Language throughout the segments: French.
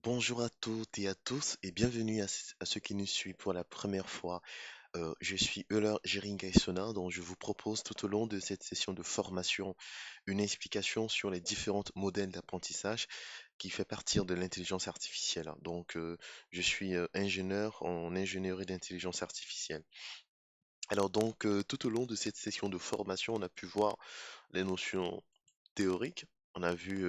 Bonjour à toutes et à tous et bienvenue à ceux qui nous suivent pour la première fois. Je suis Euler Geringaisona, dont je vous propose tout au long de cette session de formation une explication sur les différents modèles d'apprentissage qui fait partir de l'intelligence artificielle. Je suis ingénieur en ingénierie d'intelligence artificielle. Tout au long de cette session de formation, on a pu voir les notions théoriques. On a vu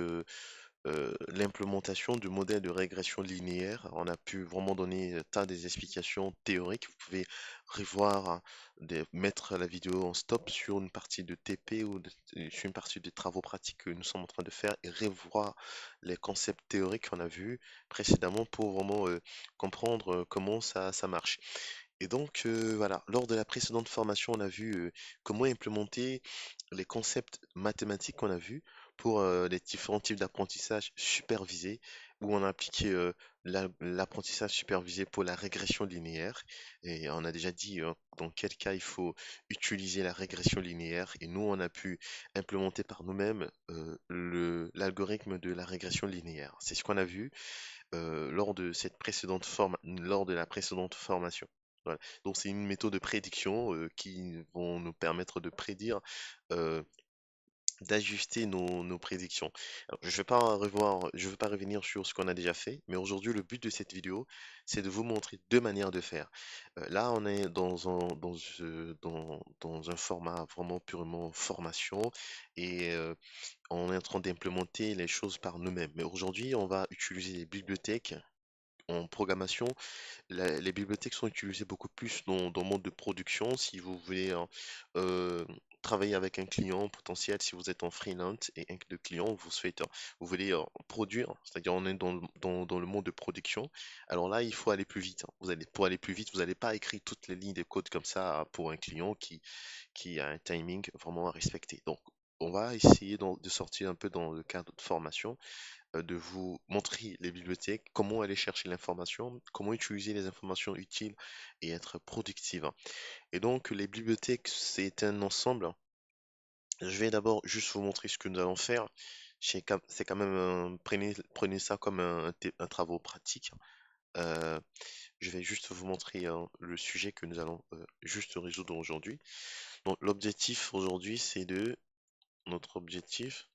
l'implémentation du modèle de régression linéaire. On a pu vraiment donner tas des explications théoriques. Vous pouvez revoir, hein, mettre la vidéo en stop sur une partie de TP sur une partie des travaux pratiques que nous sommes en train de faire et revoir les concepts théoriques qu'on a vus précédemment pour vraiment comprendre comment ça marche. Voilà, lors de la précédente formation, on a vu comment implémenter les concepts mathématiques qu'on a vus pour les différents types d'apprentissage supervisé, où on a appliqué l'apprentissage supervisé pour la régression linéaire. Et on a déjà dit dans quel cas il faut utiliser la régression linéaire. Et nous, on a pu implémenter par nous-mêmes l'algorithme de la régression linéaire. C'est ce qu'on a vu lors de la précédente formation. Voilà. Donc c'est une méthode de prédiction qui vont nous permettre de prédire, euh, d'ajuster nos prédictions. Alors, je vais pas revenir sur ce qu'on a déjà fait, mais aujourd'hui le but de cette vidéo, c'est de vous montrer deux manières de faire. Là, on est dans un format vraiment purement formation et on est en train d'implémenter les choses par nous-mêmes. Mais aujourd'hui, on va utiliser les bibliothèques en programmation. Les bibliothèques sont utilisées beaucoup plus dans le monde de production. Si vous voulez euh, travailler avec un client potentiel, si vous êtes en freelance et un de client, vous voulez produire, c'est-à-dire on est dans le monde de production. Alors là, il faut aller plus vite, hein. Pour aller plus vite, vous n'allez pas écrire toutes les lignes de code comme ça pour un client qui a un timing vraiment à respecter. Donc, on va essayer de sortir un peu dans le cadre de formation, de vous montrer les bibliothèques, comment aller chercher l'information, comment utiliser les informations utiles et être productive. Et donc, les bibliothèques, c'est un ensemble. Je vais d'abord juste vous montrer ce que nous allons faire. C'est quand même, prenez ça comme un travaux pratique. Euh, je vais juste vous montrer le sujet que nous allons juste résoudre aujourd'hui. Donc, l'objectif aujourd'hui, notre objectif,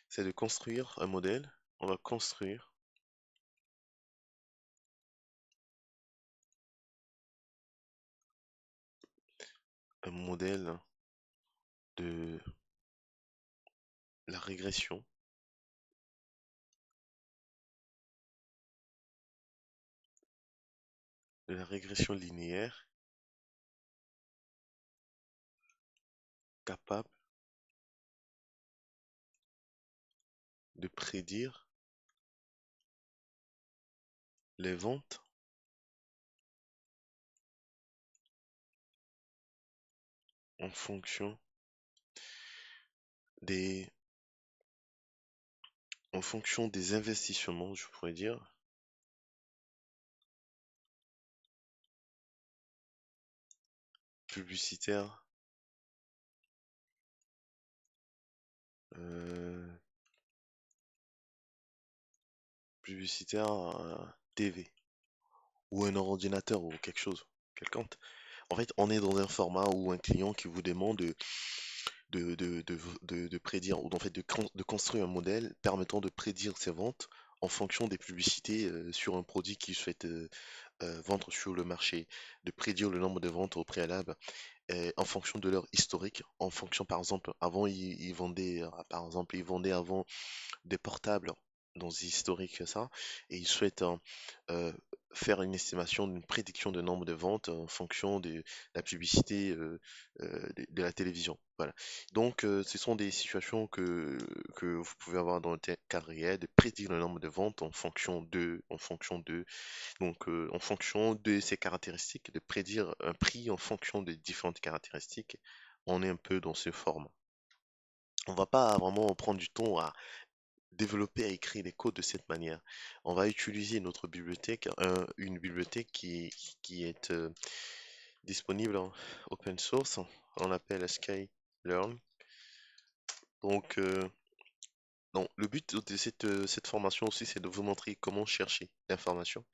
c'est de construire un modèle. On va construire un modèle de la régression, de la régression linéaire capable de prédire les ventes en fonction des, en fonction des investissements, je pourrais dire, publicitaires, euh, TV ou un ordinateur ou quelque chose, quelconque. En fait, on est dans un format où un client qui vous demande de prédire, ou en fait de construire un modèle permettant de prédire ses ventes en fonction des publicités sur un produit qu'il souhaite vendre sur le marché, de prédire le nombre de ventes au préalable en fonction de leur historique, en fonction par exemple, avant ils vendaient, par exemple, ils vendaient avant des portables dans des historiques que ça, et ils souhaitent euh, faire une estimation d'une prédiction de nombre de ventes en fonction de la publicité de la télévision. Voilà. Ce sont des situations que vous pouvez avoir dans le cadre réel, de prédire le nombre de ventes en fonction de ces caractéristiques, de prédire un prix en fonction des différentes caractéristiques. On est un peu dans ce format. On va pas vraiment prendre du temps à développer, à écrire les codes de cette manière. On va utiliser notre bibliothèque, une bibliothèque qui est disponible en open source. On l'appelle Skylearn. Donc, Non, le but de cette formation aussi, c'est de vous montrer comment chercher l'information,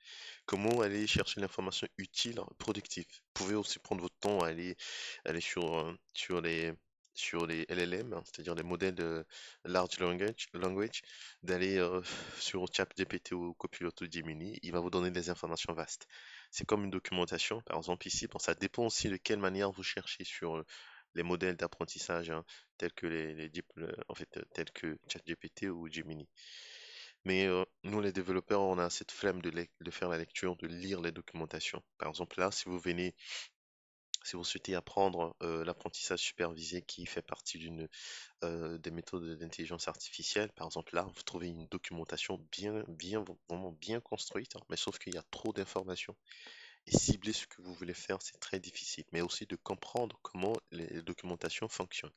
comment aller chercher l'information utile, productive. Vous pouvez aussi prendre votre temps à aller sur les LLM, hein, c'est-à-dire les modèles de language, d'aller sur ChatGPT ou Copilot ou Gemini, il va vous donner des informations vastes. C'est comme une documentation, par exemple ici, bon, ça dépend aussi de quelle manière vous cherchez sur les modèles d'apprentissage, hein, tels que en fait, tels que ChatGPT ou Gemini. Mais nous, les développeurs, on a cette flemme de faire la lecture, de lire les documentations. Par exemple, là, si vous souhaitez apprendre l'apprentissage supervisé qui fait partie des méthodes d'intelligence artificielle, par exemple, là, vous trouvez une documentation vraiment bien construite, hein, mais sauf qu'il y a trop d'informations. Et cibler ce que vous voulez faire, c'est très difficile, mais aussi de comprendre comment les documentations fonctionnent.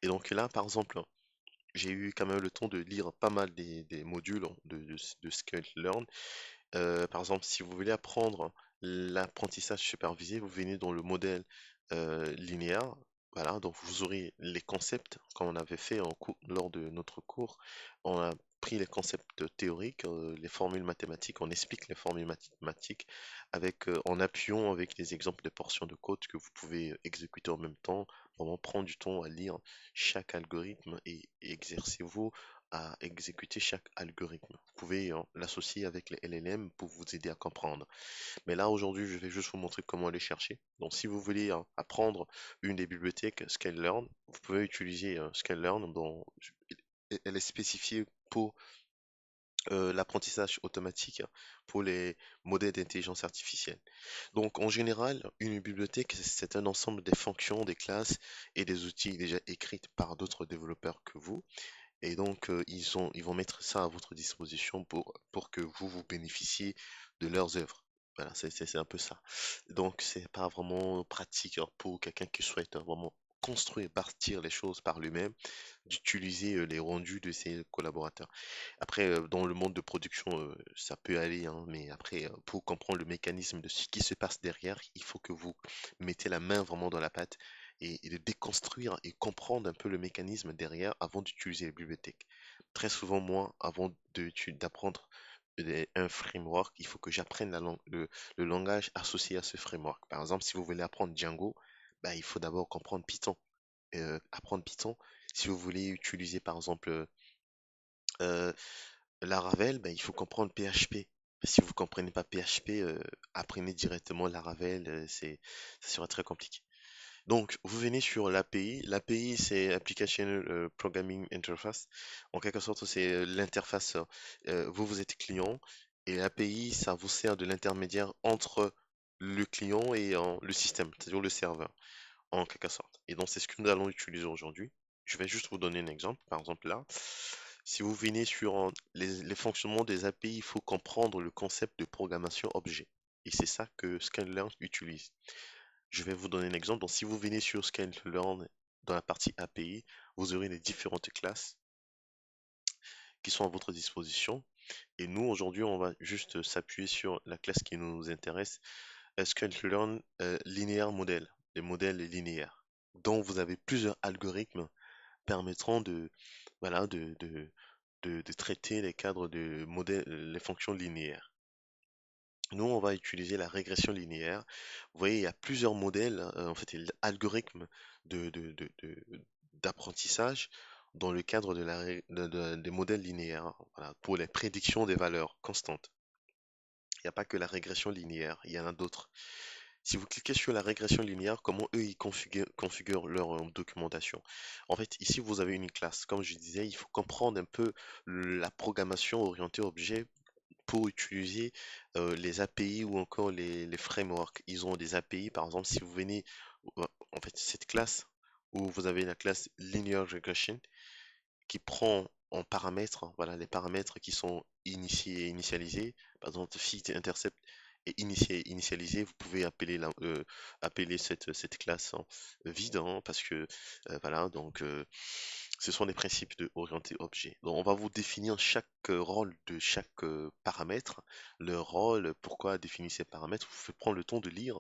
Et donc là, par exemple, j'ai eu quand même le temps de lire pas mal des modules de Scikit-learn. Par exemple, si vous voulez apprendre l'apprentissage supervisé, vous venez dans le modèle linéaire. Voilà, donc vous aurez les concepts, comme on avait fait lors de notre cours. On a pris les concepts théoriques, les formules mathématiques, on explique les formules mathématiques en appuyant avec des exemples de portions de code que vous pouvez exécuter en même temps. Vraiment prendre du temps à lire chaque algorithme et exercez-vous à exécuter chaque algorithme. Vous pouvez l'associer avec les LLM pour vous aider à comprendre. Mais là, aujourd'hui, je vais juste vous montrer comment aller chercher. Donc, si vous voulez apprendre une des bibliothèques Scikit-learn, vous pouvez utiliser Scikit-learn. Elle est spécifiée pour l'apprentissage automatique pour les modèles d'intelligence artificielle. Donc, en général, une bibliothèque, c'est un ensemble des fonctions, des classes et des outils déjà écrits par d'autres développeurs que vous. Et donc, ils vont mettre ça à votre disposition pour que vous bénéficiez de leurs œuvres. Voilà, c'est un peu ça. Donc, c'est pas vraiment pratique, hein, pour quelqu'un qui souhaite vraiment construire, bâtir les choses par lui-même, d'utiliser les rendus de ses collaborateurs. Après, dans le monde de production, ça peut aller, hein, mais après, pour comprendre le mécanisme de ce qui se passe derrière, il faut que vous mettez la main vraiment dans la pâte et de déconstruire et comprendre un peu le mécanisme derrière avant d'utiliser les bibliothèques. Très souvent, moi, d'apprendre un framework, il faut que j'apprenne le langage associé à ce framework. Par exemple, si vous voulez apprendre Django, bah, il faut d'abord comprendre Python. Apprendre Python, si vous voulez utiliser par exemple euh, Laravel, ben, il faut comprendre PHP. Si vous comprenez pas PHP, apprenez directement Laravel, ça sera très compliqué. Donc, vous venez sur l'API. L'API, c'est Application Programming Interface. En quelque sorte, c'est l'interface. Vous êtes client et l'API, ça vous sert de l'intermédiaire entre le client et le système, c'est-à-dire le serveur, en quelque sorte. Et donc, c'est ce que nous allons utiliser aujourd'hui. Je vais juste vous donner un exemple. Par exemple, là, si vous venez sur les fonctionnements des API, il faut comprendre le concept de programmation objet. Et c'est ça que Scanlearn utilise. Je vais vous donner un exemple. Donc, si vous venez sur Scanlearn dans la partie API, vous aurez les différentes classes qui sont à votre disposition. Et nous, aujourd'hui, on va juste s'appuyer sur la classe qui nous intéresse, Scanlearn Linear Model, les modèles linéaires, dont vous avez plusieurs algorithmes permettront voilà, de traiter les cadres de modèles, les fonctions linéaires. Nous, on va utiliser la régression linéaire. Vous voyez, il y a plusieurs modèles, en fait, algorithmes de, de- de- de- d'apprentissage dans le cadre des modèles linéaires, voilà, pour les prédictions des valeurs constantes. Il n'y a pas que la régression linéaire, il y en a d'autres. Si vous cliquez sur la régression linéaire, comment eux ils configurent leur documentation. En fait, ici vous avez une classe. Comme je disais, il faut comprendre un peu la programmation orientée objet pour utiliser les API ou encore les frameworks. Ils ont des API, par exemple, si vous venez, en fait, cette classe où vous avez la classe Linear Regression qui prend en paramètres, hein, voilà, les paramètres qui sont initiés et initialisés, par exemple, fit intercept et initialisé, vous pouvez appeler cette classe hein, vide, hein, parce que voilà, donc ce sont des principes de orienté objet. Donc on va vous définir chaque rôle de chaque paramètre, le rôle, pourquoi définir ces paramètres, vous pouvez prendre le temps de lire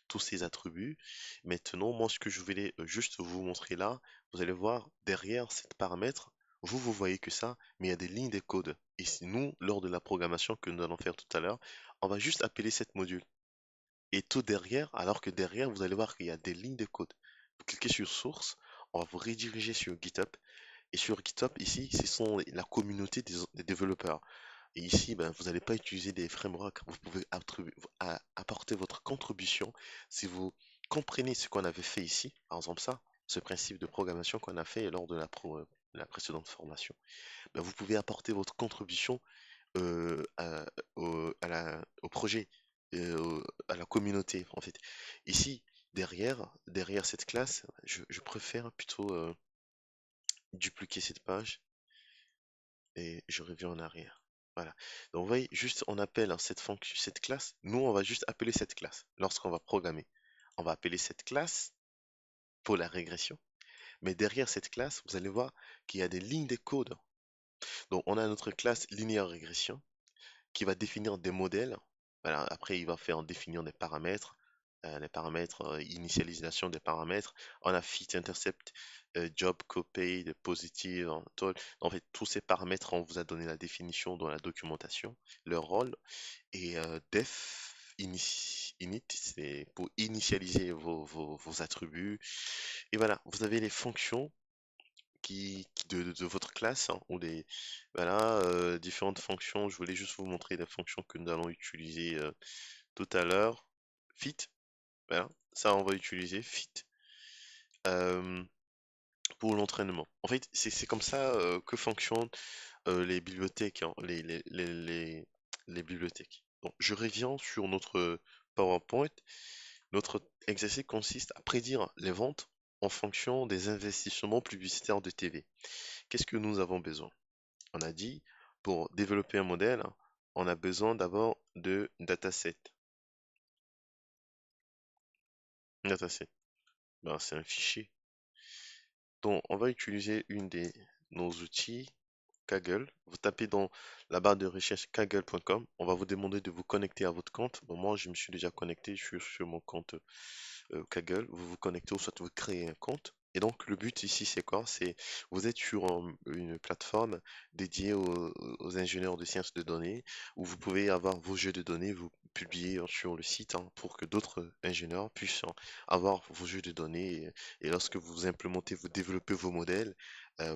tous ces attributs. Maintenant, moi ce que je voulais juste vous montrer là, vous allez voir derrière cet paramètre, vous voyez que ça, mais il y a des lignes de code. Et si nous, lors de la programmation que nous allons faire tout à l'heure, on va juste appeler cette module. Et tout derrière, alors que derrière, vous allez voir qu'il y a des lignes de code. Vous cliquez sur source, on va vous rediriger sur GitHub. Et sur GitHub, ici, ce sont la communauté des développeurs. Et ici, ben, vous n'allez pas utiliser des frameworks. Vous pouvez apporter votre contribution si vous comprenez ce qu'on avait fait ici. Par exemple, ça, ce principe de programmation qu'on a fait lors de la précédente formation. Ben, vous pouvez apporter votre contribution au projet, à la communauté, en fait. Ici, derrière cette classe, je préfère plutôt dupliquer cette page et je reviens en arrière. Voilà. Donc, vous voyez, juste on appelle hein, cette fonction, cette classe. Nous, on va juste appeler cette classe lorsqu'on va programmer. On va appeler cette classe pour la régression. Mais derrière cette classe, vous allez voir qu'il y a des lignes de code. Donc, on a notre classe linéaire régression qui va définir des modèles. Voilà, après, il va faire définir des paramètres, les paramètres, initialisation des paramètres. On a fit, intercept, job, copy, de positive, total. En fait, tous ces paramètres, on vous a donné la définition dans la documentation, leur rôle. Et init, c'est pour initialiser vos attributs. Et voilà, vous avez les fonctions de votre classe hein, ou les voilà différentes fonctions. Je voulais juste vous montrer les fonctions que nous allons utiliser tout à l'heure. Fit, voilà, ça on va utiliser fit euh, pour l'entraînement. En fait, c'est comme ça que fonctionnent les bibliothèques, hein, les bibliothèques. Donc, je reviens sur notre PowerPoint. Notre exercice consiste à prédire les ventes en fonction des investissements publicitaires de TV. Qu'est-ce que nous avons besoin? On a dit, pour développer un modèle, on a besoin d'abord de dataset. Dataset, ben, c'est un fichier. Donc, on va utiliser une des nos outils, Kaggle. Vous tapez dans la barre de recherche kaggle.com. On va vous demander de vous connecter à votre compte. Bon, moi, je me suis déjà connecté, je suis sur mon compte Kaggle. Vous vous connectez ou soit vous créez un compte. Et donc, le but ici, c'est quoi? C'est vous êtes sur une plateforme dédiée aux ingénieurs de sciences de données où vous pouvez avoir vos jeux de données, vous publier sur le site hein, pour que d'autres ingénieurs puissent avoir vos jeux de données. Et lorsque vous implémentez, vous développez vos modèles,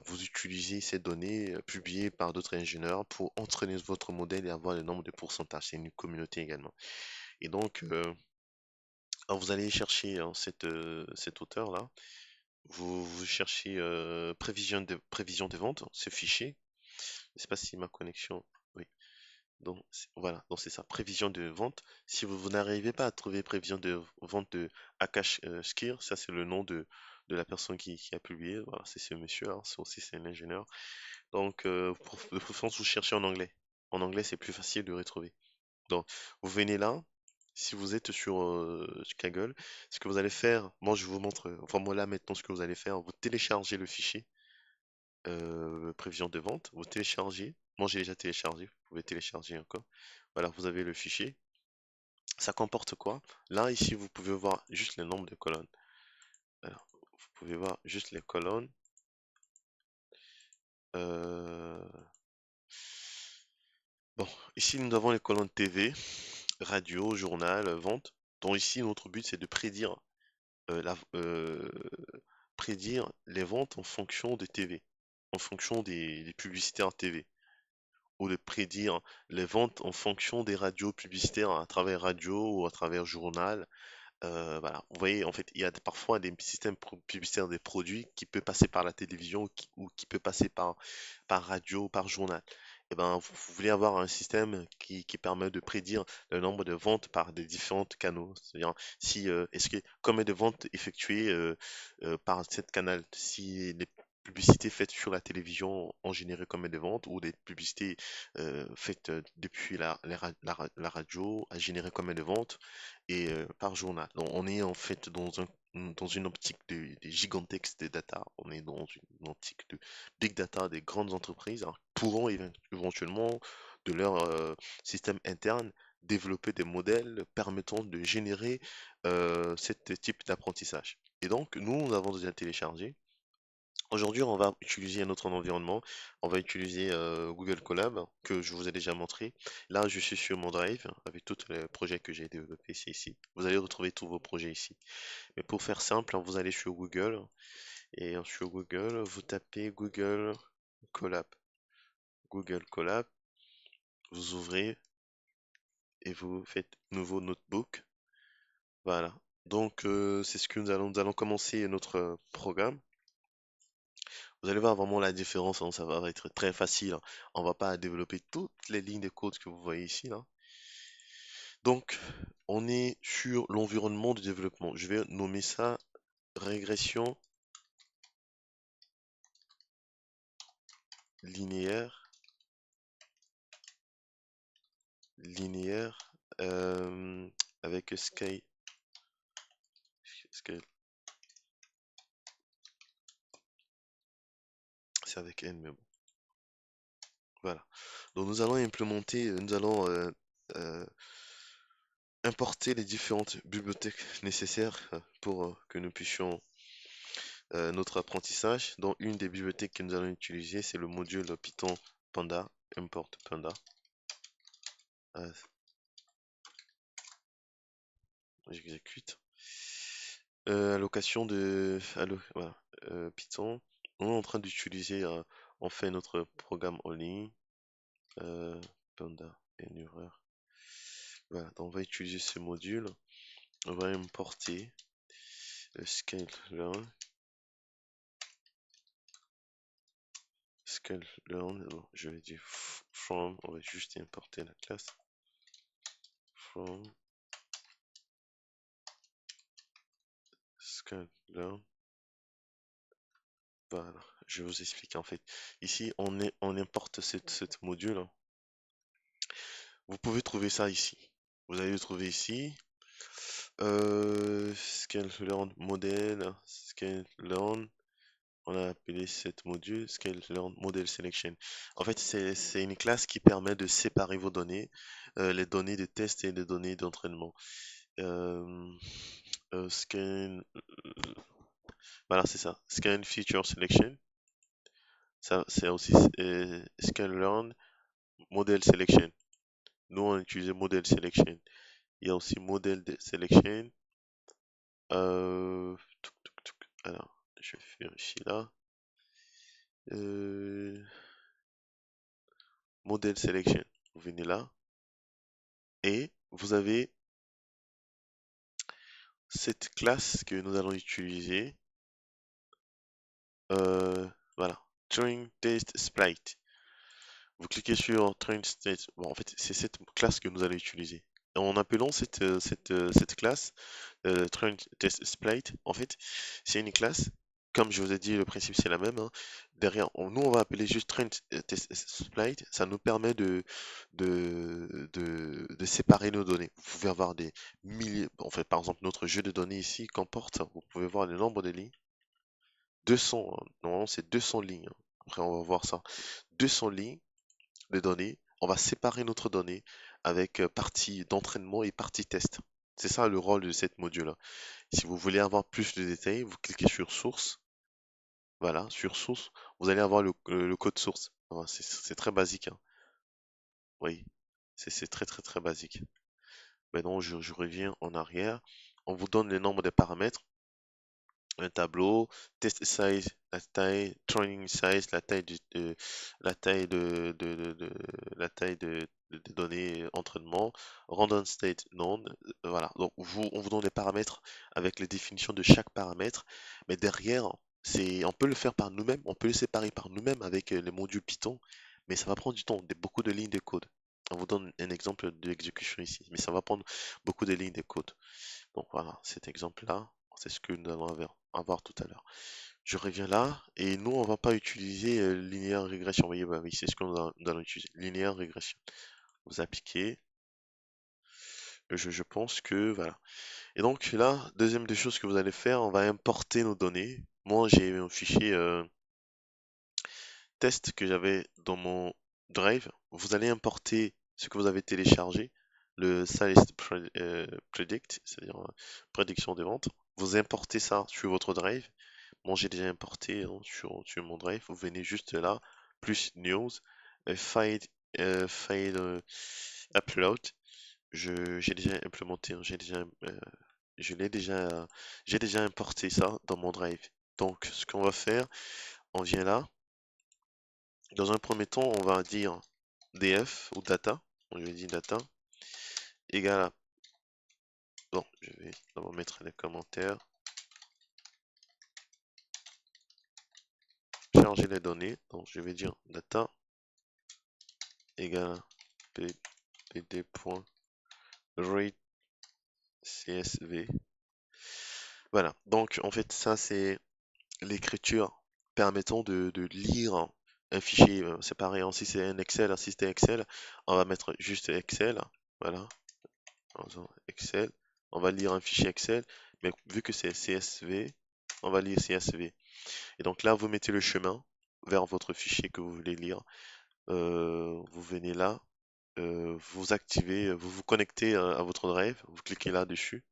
vous utilisez ces données publiées par d'autres ingénieurs pour entraîner votre modèle et avoir le nombre de pourcentages. C'est une communauté également. Et donc, alors vous allez chercher hein, cet auteur-là. Vous cherchez prévision de vente, ce fichier. Je ne sais pas si ma connexion. Oui. Donc voilà, donc c'est ça, prévision de vente. Si vous n'arrivez pas à trouver prévision de vente de Akash Skir, ça c'est le nom de la personne qui a publié. Voilà, c'est ce monsieur, hein, c'est aussi c'est un ingénieur. Donc de préférence vous cherchez en anglais. En anglais c'est plus facile de retrouver. Donc vous venez là. Si vous êtes sur Kaggle, ce que vous allez faire, moi je vous montre, enfin moi là maintenant ce que vous allez faire, vous téléchargez le fichier prévision de vente, vous téléchargez, moi j'ai déjà téléchargé, vous pouvez télécharger encore. Voilà, vous avez le fichier. Ça comporte quoi? Là, ici, vous pouvez voir juste le nombre de colonnes. Alors, vous pouvez voir juste les colonnes. Euh, Bon, ici, nous avons les colonnes TV, radio, journal, vente. Donc ici, notre but, c'est de euh, la- euh, prédire les ventes en fonction des TV, en fonction des publicitaires TV, ou de prédire les ventes en fonction des radios publicitaires à travers radio ou à travers journal. Voilà. Vous voyez, en fait, il y a parfois des systèmes publicitaires des produits qui peut passer par la télévision ou qui peut passer par radio, par journal. Et ben, vous voulez avoir un système qui permet de prédire le nombre de ventes par des différents canaux. C'est-à-dire, si, est-ce que, combien de ventes effectuées par cette canal, si les publicités faites sur la télévision ont généré combien de ventes, ou des publicités faites depuis la radio a généré combien de ventes, et par journal. Donc, on est en fait dans une optique de gigantesques de data. On est dans une optique de big data des grandes entreprises hein, pourront éventuellement, de leur système interne, développer des modèles permettant de générer ce type d'apprentissage. Et donc, nous avons déjà téléchargé. Aujourd'hui, on va utiliser un autre environnement. On va utiliser Google Colab, que je vous ai déjà montré. Là, je suis sur mon Drive avec tous les projets que j'ai développés, c'est ici. Vous allez retrouver tous vos projets ici. Mais pour faire simple, hein, vous allez sur Google et sur Google, vous tapez Google Colab. Google Colab, vous ouvrez et vous faites nouveau notebook. Voilà. Donc, c'est ce que nous allons commencer notre programme. Vous allez voir vraiment la différence, hein, ça va être très facile, hein. On va pas développer toutes les lignes de code que vous voyez ici, là. Donc, on est sur l'environnement de développement. Je vais nommer ça régression linéaire, linéaire, euh, avec scale, c'est avec N, mais bon, voilà. Donc, nous allons implémenter, nous allons euh, importer les différentes bibliothèques nécessaires pour que nous puissions notre apprentissage. Donc, une des bibliothèques que nous allons utiliser, c'est le module Python Panda, import Panda. Euh, J'exécute. Allocation de voilà, Python. On est en train d'utiliser, on fait notre programme en ligne. Euh, Panda, et une erreur. Voilà, donc on va utiliser ce module. On va importer le scale learn, bon, je vais dire from, on va juste importer la classe from scale learn. Voilà, je vais vous expliquer en fait. Ici, on importe cette module. Vous pouvez trouver ça ici. Vous allez le trouver ici. Scale learn model, scale learn. On a appelé cette module scale learn model selection. En fait, c'est une classe qui permet de séparer vos données, les données de test et les données d'entraînement. Euh, Scale, voilà, c'est ça. Scale feature selection. Ça, c'est aussi scale learn model selection. Nous, on utilise model selection. Il y a aussi model de selection. Alors, je vais vérifier là. Euh, Model selection. Vous venez là et vous avez cette classe que nous allons utiliser. Voilà. Train test sprite. Vous cliquez sur train test. Bon, en fait, c'est cette classe que nous allons utiliser. En appelant cette classe train test sprite, en fait, c'est une classe. Comme je vous ai dit, le principe c'est la même, hein. Derrière, nous on va appeler juste train test sprite. Ça nous permet de séparer nos données. Vous pouvez avoir des milliers. En fait, par exemple, notre jeu de données ici comporte, vous pouvez voir le nombre de lignes. 200, hein. Normalement, c'est 200 lignes, hein. Après, on va voir ça. 200 lignes de données. On va séparer notre donnée avec partie d'entraînement et partie test. C'est ça le rôle de cette module-là. Si vous voulez avoir plus de détails, vous cliquez sur source. Voilà, sur source, vous allez avoir le code source. Voilà, c'est très basique, hein. Oui, c'est très très très basique. Maintenant, je reviens en arrière. On vous donne le nombre de paramètres. Un tableau, test size, la taille, training size, la taille la taille de données entraînement, random state none, voilà. Donc on vous donne les paramètres avec les définitions de chaque paramètre, mais derrière, on peut le faire par nous-mêmes, on peut le séparer par nous-mêmes avec les modules Python, mais ça va prendre du temps, beaucoup de lignes de code. On vous donne un exemple d'exécution ici, mais ça va prendre beaucoup de lignes de code. Donc voilà, cet exemple-là, c'est ce que nous allons avoir tout à l'heure. Je reviens là, et nous, on va pas utiliser linéaire régression. Vous voyez, bah oui, c'est ce que nous allons utiliser. Linéaire régression. Vous appliquez, je pense que, voilà. Et donc là, deuxième des choses que vous allez faire, on va importer nos données. Moi, j'ai un fichier test que j'avais dans mon Drive. Vous allez importer ce que vous avez téléchargé, le Predict, c'est-à-dire prédiction des ventes. Vous importez ça sur votre Drive, Bon, j'ai déjà importé hein, sur mon Drive. Vous venez juste là, plus News, File, File Upload. J'ai déjà implémenté, hein, je l'ai déjà, j'ai déjà importé ça dans mon Drive. Donc, ce qu'on va faire, on vient là. Dans un premier temps, on va dire df ou data. On lui dit data égale à... Bon, je vais d'abord mettre les commentaires. Charger les données. Donc, je vais dire data égale à pd.readCSV. Voilà. Donc, en fait, ça, c'est l'écriture permettant de lire un fichier séparé. Si c'est un Excel, si c'était Excel, on va mettre juste Excel. Voilà. En faisant Excel. On va lire un fichier Excel. Mais vu que c'est CSV, on va lire CSV. Et donc là, vous mettez le chemin vers votre fichier que vous voulez lire. Vous venez là, vous activez, vous vous connectez à votre Drive, vous cliquez là-dessus,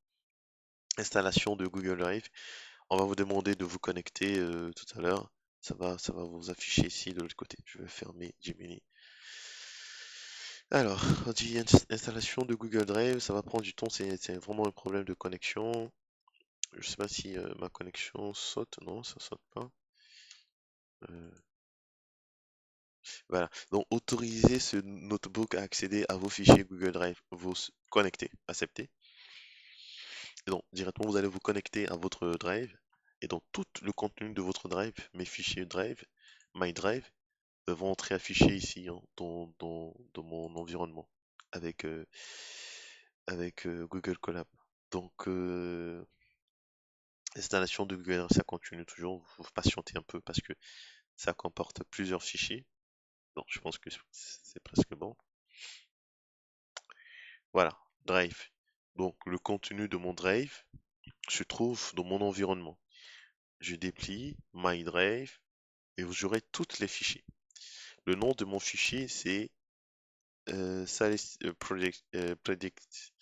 installation de Google Drive. On va vous demander de vous connecter tout à l'heure. Ça va vous afficher ici de l'autre côté. Je vais fermer Gemini. Alors, on dit installation de Google Drive, ça va prendre du temps, c'est vraiment un problème de connexion. Je sais pas si ma connexion saute, non, ça saute pas. Euh, Voilà. Donc, autorisez ce notebook à accéder à vos fichiers Google Drive. Vous connectez, acceptez. Et donc, directement, vous allez vous connecter à votre Drive. Et donc, tout le contenu de votre Drive, mes fichiers Drive, My Drive, vont être affichés ici hein, dans mon environnement avec, Google Colab. Donc, l'installation de Google Drive, ça continue toujours. Vous patientez un peu parce que ça comporte plusieurs fichiers. Donc, je pense que c'est presque bon. Voilà, Drive. Donc, le contenu de mon Drive se trouve dans mon environnement. Je déplie My Drive et vous aurez tous les fichiers. Le nom de mon fichier, c'est Predict.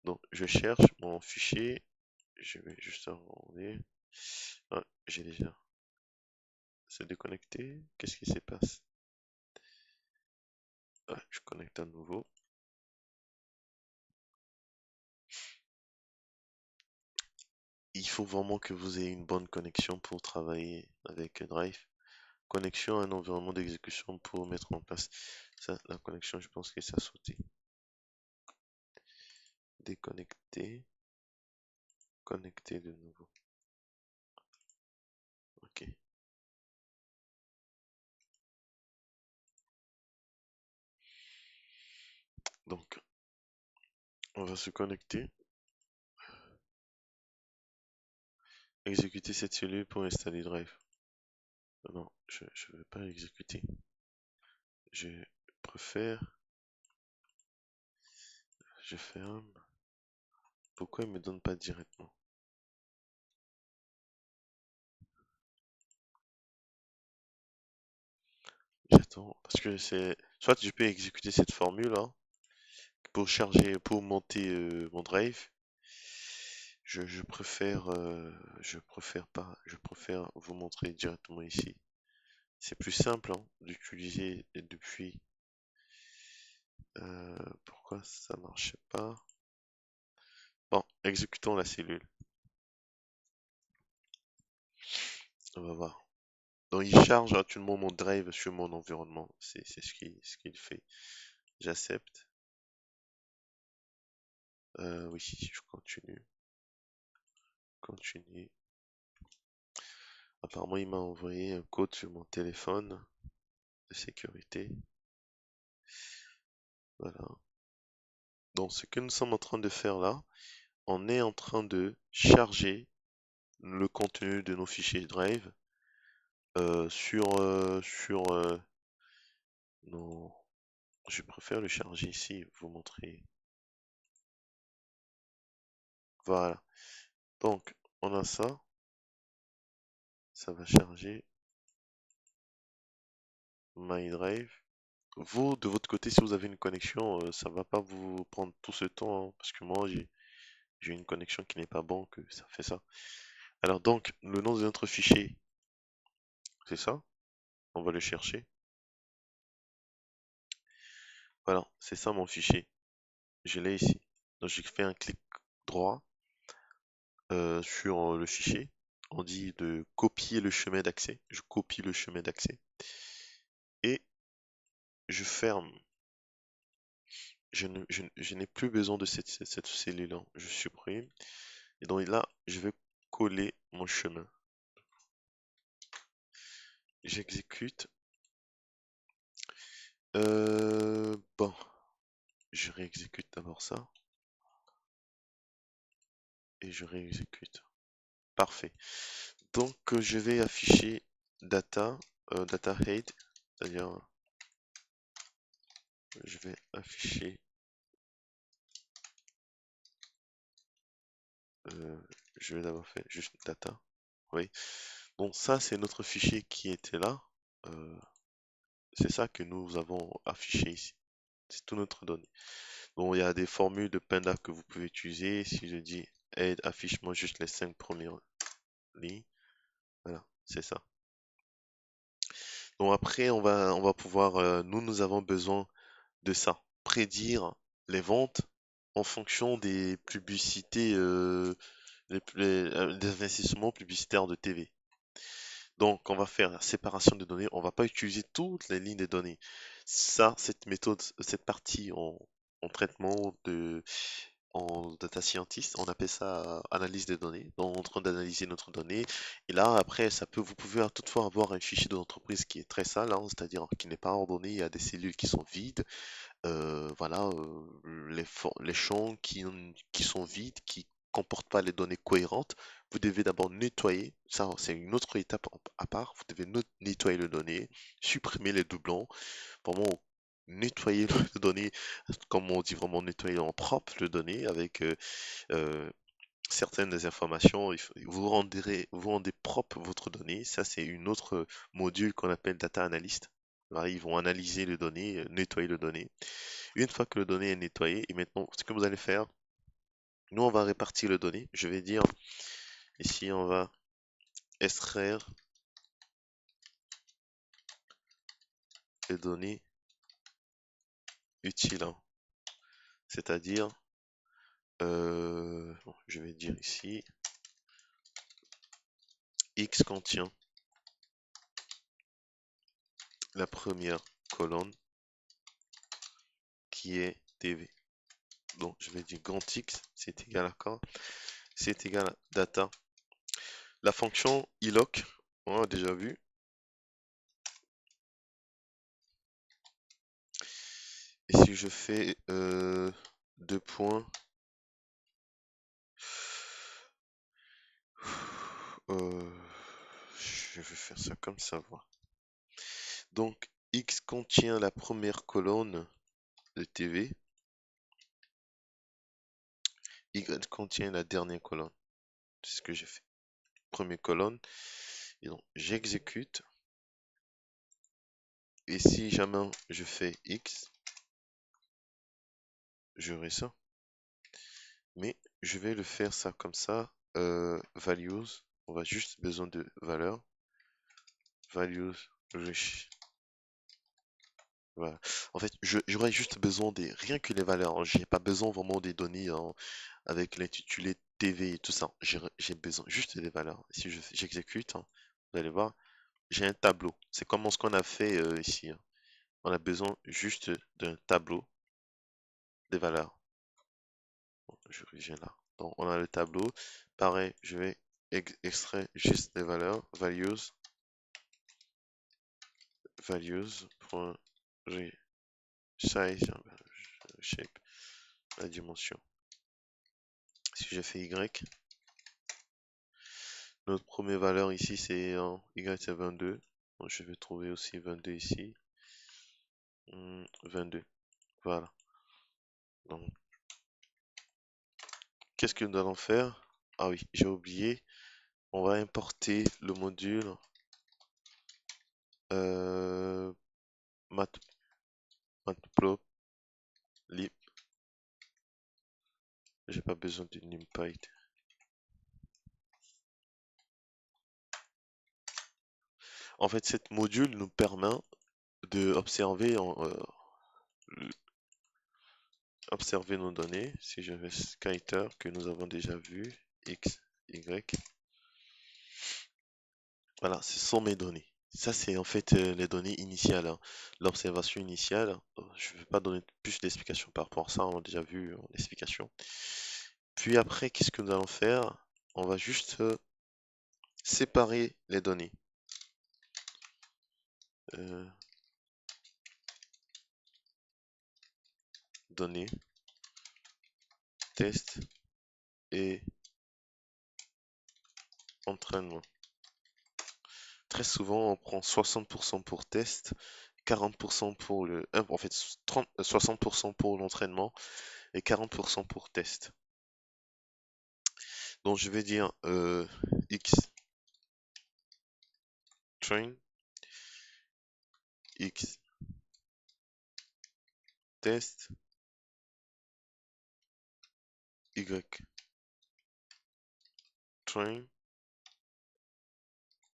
Donc, je cherche mon fichier. Je vais juste regarder. Ah, j'ai déjà. C'est déconnecté. Qu'est-ce qui se passe? Ah, je connecte à nouveau. Il faut vraiment que vous ayez une bonne connexion pour travailler avec Drive. Connexion à un environnement d'exécution pour mettre en place. Ça, la connexion, je pense que ça a sauté. Déconnecter. Connecter de nouveau. Ok. Donc, on va se connecter. Exécuter cette cellule pour installer Drive. Non, je ne veux pas exécuter. Je préfère. Je ferme. Pourquoi il me donne pas directement? J'attends. Parce que c'est. Soit je peux exécuter cette formule hein, pour charger, pour monter mon Drive. Je préfère pas. Je préfère vous montrer directement ici. C'est plus simple hein, d'utiliser depuis. Pourquoi ça marche pas? Bon, exécutons la cellule. On va voir. Donc il charge actuellement mon drive sur mon environnement. C'est ce qu'il fait. J'accepte. Oui, je continue. Continue. Apparemment, il m'a envoyé un code sur mon téléphone de sécurité. Voilà. Donc ce que nous sommes en train de faire là, on est en train de charger le contenu de nos fichiers Drive nos... Je préfère le charger ici, vous montrer. Voilà. Donc, on a ça. Ça va charger My Drive. Vous, de votre côté, si vous avez une connexion, ça va pas vous prendre tout ce temps, hein, parce que moi, j'ai une connexion qui n'est pas bonne, que ça fait ça. Alors donc, le nom de notre fichier, c'est ça. On va le chercher. Voilà, c'est ça mon fichier. Je l'ai ici. Donc j'ai fait un clic droit sur le fichier. On dit de copier le chemin d'accès. Je copie le chemin d'accès et je ferme. Je n'ai plus besoin de cette cellule-là. Je supprime. Et donc là, je vais coller mon chemin. J'exécute. Bon, je réexécute d'abord ça et je réexécute. Parfait. Donc je vais afficher data, data head, c'est-à-dire je vais afficher, euh, je vais d'abord faire juste data. Oui. Bon, ça c'est notre fichier qui était là. Euh, c'est ça que nous avons affiché ici. C'est tout notre donnée. Bon, il y a des formules de Panda que vous pouvez utiliser. Si je dis aide, affiche-moi juste les 5 premières lignes. Voilà, c'est ça. Donc après, on va pouvoir, nous avons besoin de ça. Prédire les ventes en fonction des publicités, des investissements publicitaires de TV. Donc, on va faire la séparation de données. On va pas utiliser toutes les lignes de données. Ça, cette méthode, cette partie en traitement en data scientist, on appelle ça analyse des données. Donc, on est en train d'analyser notre donnée. Et là, après, vous pouvez toutefois avoir un fichier de l'entreprise qui est très sale, hein, c'est-à-dire qui n'est pas ordonné. Il y a des cellules qui sont vides. Voilà, les champs qui sont vides, qui comportent pas les données cohérentes, vous devez d'abord nettoyer. Ça, c'est une autre étape à part. Vous devez nettoyer les données, supprimer les doublons, vraiment nettoyer les données, comme on dit, vraiment nettoyer en propre les données avec euh, certaines des informations. Vous rendez propre votre donnée. Ça, c'est une autre module qu'on appelle data analyst. Voilà, ils vont analyser les données, nettoyer les données. Une fois que le données est nettoyé, et maintenant, ce que vous allez faire, nous, on va répartir les données. Je vais dire, ici, on va extraire les données utiles, hein. C'est-à-dire, bon, je vais dire ici, X contient la première colonne qui est TV. Donc, je vais dire grand X, c'est égal à quoi? C'est égal à data. La fonction iloc, on a déjà vu. Et si je fais deux points, euh, je vais faire ça comme ça, voilà. Donc, X contient la première colonne de TV, Y contient la dernière colonne. C'est ce que j'ai fait. Première colonne, et donc j'exécute, et si jamais je fais X, j'aurai ça. Mais je vais le faire ça comme ça, values, on va juste besoin de valeurs, values rich. Voilà. En fait, j'aurais juste besoin des, rien que les valeurs, hein. J'ai pas besoin vraiment des données, hein, avec l'intitulé TV et tout ça. J'ai besoin juste des valeurs. Si j'exécute, hein, vous allez voir, j'ai un tableau. C'est comme ce qu'on a fait ici, hein. On a besoin juste d'un tableau des valeurs. Bon, je reviens là. Donc, on a le tableau. Pareil, je vais extraire juste les valeurs. Values, point, size, shape, la dimension. Si je fais Y, notre première valeur ici, c'est Y, c'est 22. Donc, je vais trouver aussi 22 ici. 22. Voilà. Donc, qu'est-ce que nous allons faire? Ah oui, j'ai oublié. On va importer le module euh, matplotlib. J'ai pas besoin d'une NumPy. En fait, cette module nous permet de observer nos données. Si je vais Skyter, que nous avons déjà vu, X, Y, voilà, ce sont mes données. Ça, c'est en fait les données initiales, hein. L'observation initiale. Je ne vais pas donner plus d'explications par rapport à ça, on a déjà vu l'explication. Puis après, qu'est-ce que nous allons faire? On va juste séparer les données. Euh, données, test et entraînement. Très souvent, on prend 60% pour test, 40% pour en fait, 60% pour l'entraînement et 40% pour test. Donc, je vais dire X train, X test, Y train,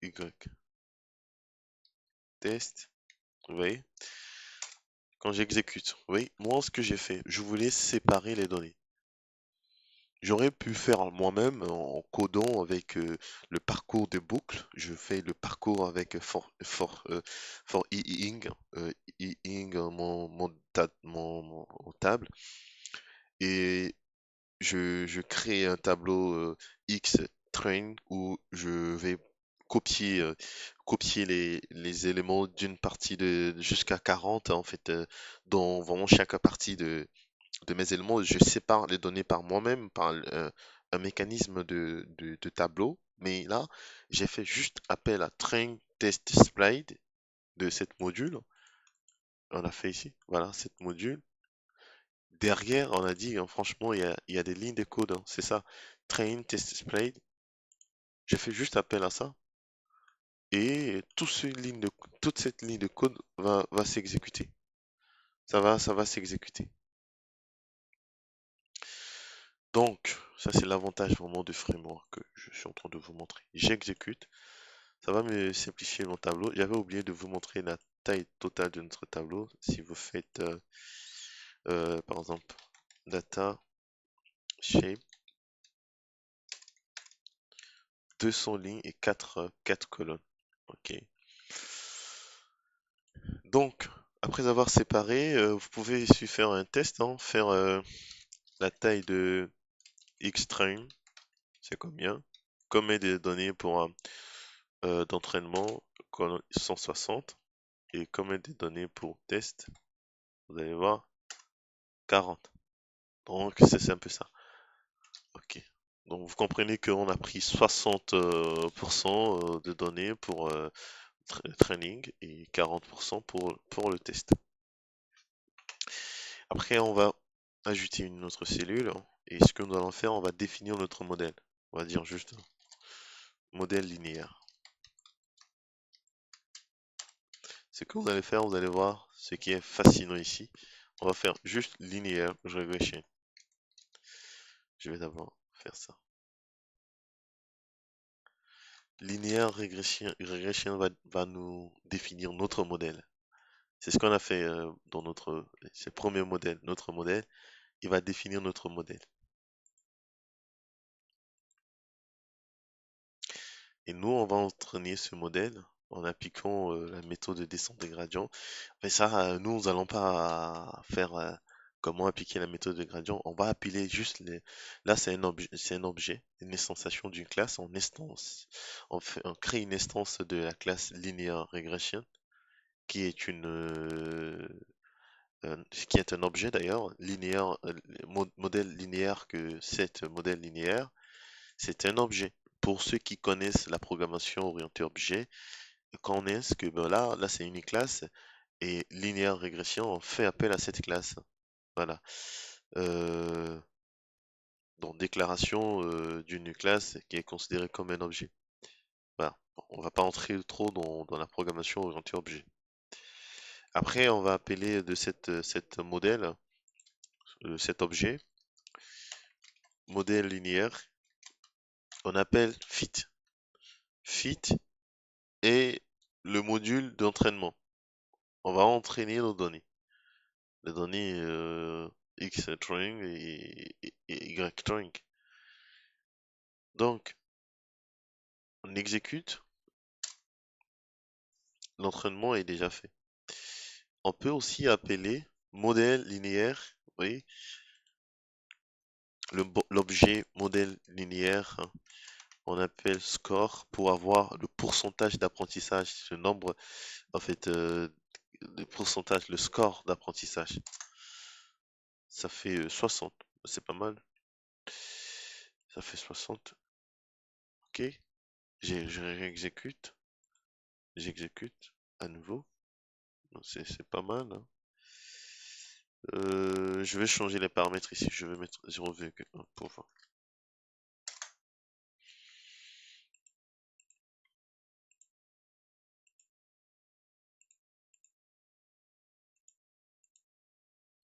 Y test. Vous voyez? Quand j'exécute, vous voyez, moi, ce que j'ai fait, je voulais séparer les données. J'aurais pu faire moi-même en codant avec le parcours de boucle. Je fais le parcours avec for i-ing, i-ing, mon table, et je crée un tableau X train où je vais copier, copier les éléments d'une partie de jusqu'à 40 en fait, dans vraiment chaque partie de mes éléments, je sépare les données par moi-même, par un mécanisme de tableau. Mais là, j'ai fait juste appel à train test displayed de cette module. On a fait ici, voilà, cette module. Derrière, on a dit, hein, franchement, il y a des lignes de code, hein, c'est ça. Train test displayed. J'ai fait juste appel à ça. Et toute cette ligne de code va s'exécuter. Ça va s'exécuter. Donc, ça c'est l'avantage vraiment du framework que je suis en train de vous montrer. J'exécute, ça va me simplifier mon tableau. J'avais oublié de vous montrer la taille totale de notre tableau. Si vous faites, par exemple, data, shape, 200 lignes et 4 colonnes. Ok. Donc, après avoir séparé, vous pouvez ici faire un test, hein, faire la taille de Xtrain, c'est combien? Combien de données pour d'entraînement, 160. Et combien de données pour test? Vous allez voir, 40. Donc, c'est un peu ça. Ok. Donc, vous comprenez qu'on a pris 60% de données pour training et 40% pour le test. Après, on va ajouter une autre cellule. Et ce que nous allons faire, on va définir notre modèle. On va dire juste modèle linéaire. Ce que vous allez faire, vous allez voir ce qui est fascinant ici. On va faire juste linéaire regression. Je vais d'abord faire ça. Linéaire regression va nous définir notre modèle. C'est ce qu'on a fait dans c'est le premier modèle. Notre modèle, il va définir notre modèle. Et nous, on va entraîner ce modèle en appliquant la méthode de descente des gradients. Mais ça, nous n'allons pas faire comment appliquer la méthode de gradient. On va appeler juste les. Là, c'est un objet, une instantiation d'une classe en instance. On crée une instance de la classe linear regression qui est qui est un objet d'ailleurs, linéaire, modèle linéaire que cet modèle linéaire, c'est un objet. Pour ceux qui connaissent la programmation orientée objet, connaissent que ben là c'est une classe et linéaire régression, on fait appel à cette classe. Voilà. Euh, donc déclaration d'une classe qui est considérée comme un objet. Voilà. Bon, on va pas entrer trop dans la programmation orientée objet. Après, on va appeler de cette modèle, cet objet, modèle linéaire, on appelle fit. Fit et le module d'entraînement. On va entraîner nos données. Les données X string et Y string. Donc, on exécute, l'entraînement est déjà fait. On peut aussi appeler modèle linéaire, oui, l'objet modèle linéaire, hein, on appelle score pour avoir le pourcentage d'apprentissage, ce nombre, en fait, le pourcentage, le score d'apprentissage. Ça fait 60, c'est pas mal. Ça fait 60, ok. Je réexécute, j'exécute à nouveau. C'est pas mal, hein. Je vais changer les paramètres ici, je vais mettre 0,1 pour voir.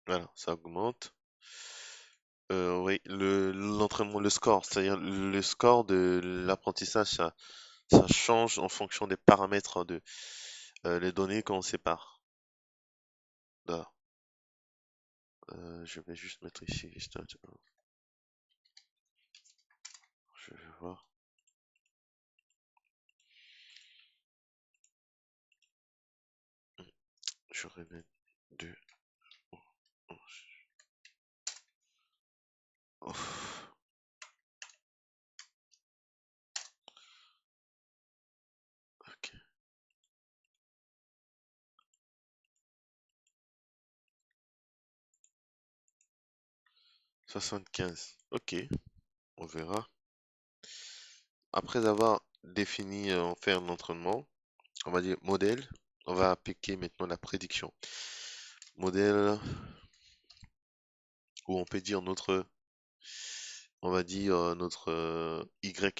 Voilà, ça augmente. Oui, l'entraînement, le score, c'est-à-dire le score de l'apprentissage, ça change en fonction des paramètres de les données qu'on sépare. Là, je vais juste mettre ici, je vais voir, je remets 2. Ouf, ok, 75. Ok, on verra. Après avoir défini, fait un entraînement, on va dire modèle, on va appliquer maintenant la prédiction. Modèle, où on peut dire on va dire notre Y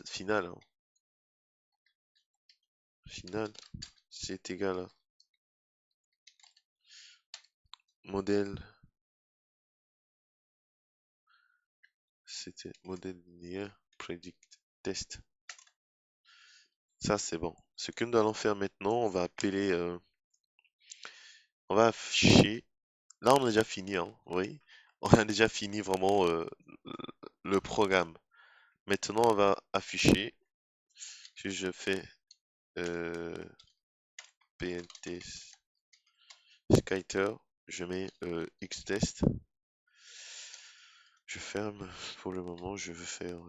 final, hein. Final, c'est égal à modèle, c'était modèle linéaire, predict test. Ça, c'est bon. Ce que nous allons faire maintenant, on va appeler, on va afficher. Là, on a déjà fini, hein, oui. On a déjà fini vraiment le programme. Maintenant, on va afficher. Si je fais euh, PNT Skyter, je mets Xtest. Je ferme. Pour le moment, je veux faire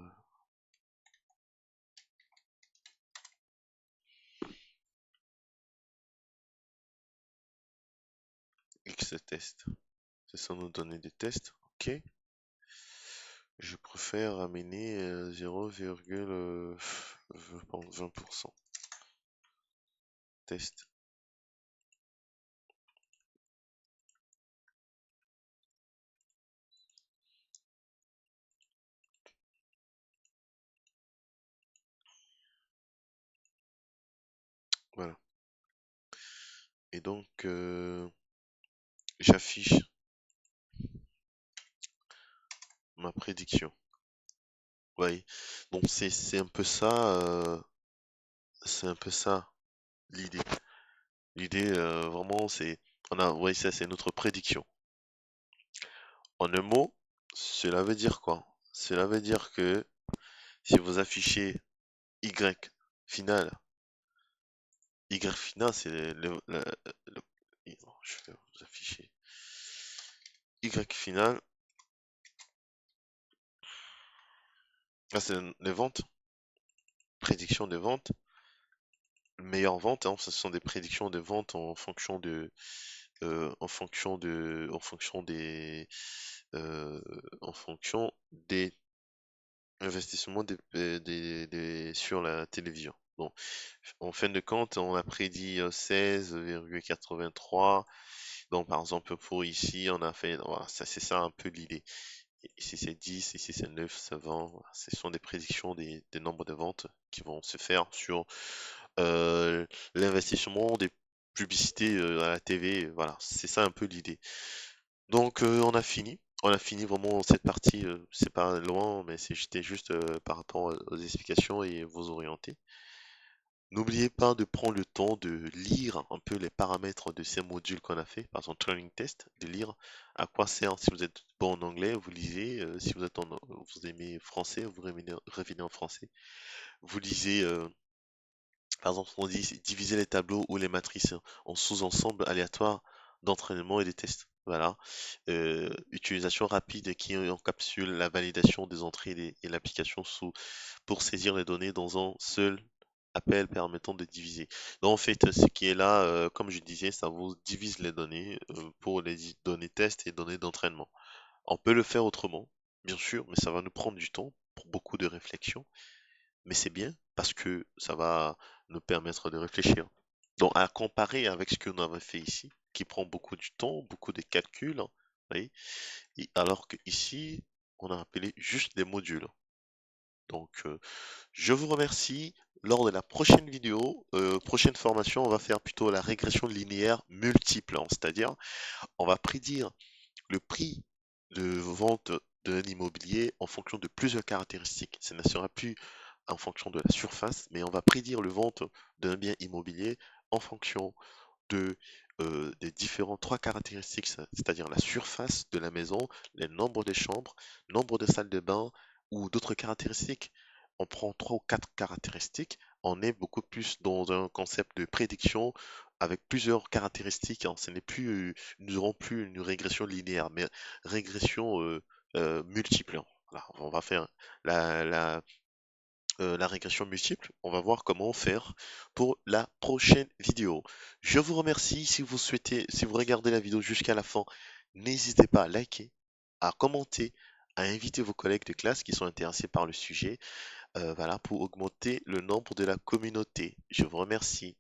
Xtest. C'est ça nous donner des tests. Ok. Je préfère amener 0,20% test. Voilà. Et donc, j'affiche ma prédiction. Oui. Donc c'est un peu ça l'idée. L'idée vraiment oui, ça c'est notre prédiction. En un mot, cela veut dire quoi? Cela veut dire que si vous affichez Y final, Y final c'est je vais vous afficher Y final. Ah, c'est les ventes, prédiction de vente, meilleure vente, hein, ce sont des prédictions de vente en fonction en fonction des investissements sur la télévision. Donc, en fin de compte, on a prédit 16,83. Donc, par exemple, pour ici, on a fait, voilà, ça, c'est ça un peu l'idée. Ici c'est 10, ici c'est 9, ça 20. Voilà. Ce sont des prédictions des nombres de ventes qui vont se faire sur l'investissement des publicités à la TV. Voilà, c'est ça un peu l'idée. Donc on a fini. On a fini vraiment cette partie. C'est pas loin, mais j'étais juste par rapport aux explications et vous orienter. N'oubliez pas de prendre le temps de lire un peu les paramètres de ces modules qu'on a fait, par exemple Turing Test, de lire à quoi sert. Si vous êtes bon en anglais, vous lisez. Si vous êtes vous aimez français, vous révisez en français. Vous lisez, par exemple, on dit diviser les tableaux ou les matrices en sous-ensembles aléatoires d'entraînement et des tests. Voilà. Utilisation rapide qui encapsule la validation des entrées et l'application pour saisir les données dans un seul appel permettant de diviser. Donc en fait, ce qui est là, comme je disais, ça vous divise les données pour les données test et données d'entraînement. On peut le faire autrement, bien sûr, mais ça va nous prendre du temps pour beaucoup de réflexion. Mais c'est bien parce que ça va nous permettre de réfléchir. Donc à comparer avec ce que nous avons fait ici, qui prend beaucoup du temps, beaucoup de calculs, hein, vous voyez, alors que ici, on a appelé juste des modules. Donc, je vous remercie. Lors de la prochaine vidéo, prochaine formation, on va faire plutôt la régression linéaire multiple, hein. C'est-à-dire, on va prédire le prix de vente d'un immobilier en fonction de plusieurs caractéristiques. Ce ne sera plus en fonction de la surface, mais on va prédire le vente d'un bien immobilier en fonction des différents trois caractéristiques, c'est-à-dire la surface de la maison, le nombre de chambres, nombre de salles de bain ou d'autres caractéristiques. On prend trois ou quatre caractéristiques, on est beaucoup plus dans un concept de prédiction avec plusieurs caractéristiques, hein. Ce n'est plus, nous n'aurons plus une régression linéaire, mais régression multiple, hein. Voilà, on va faire la régression multiple. On va voir comment faire pour la prochaine vidéo. Je vous remercie. Si vous souhaitez, si vous regardez la vidéo jusqu'à la fin, n'hésitez pas à liker, à commenter, à inviter vos collègues de classe qui sont intéressés par le sujet, voilà, pour augmenter le nombre de la communauté. Je vous remercie.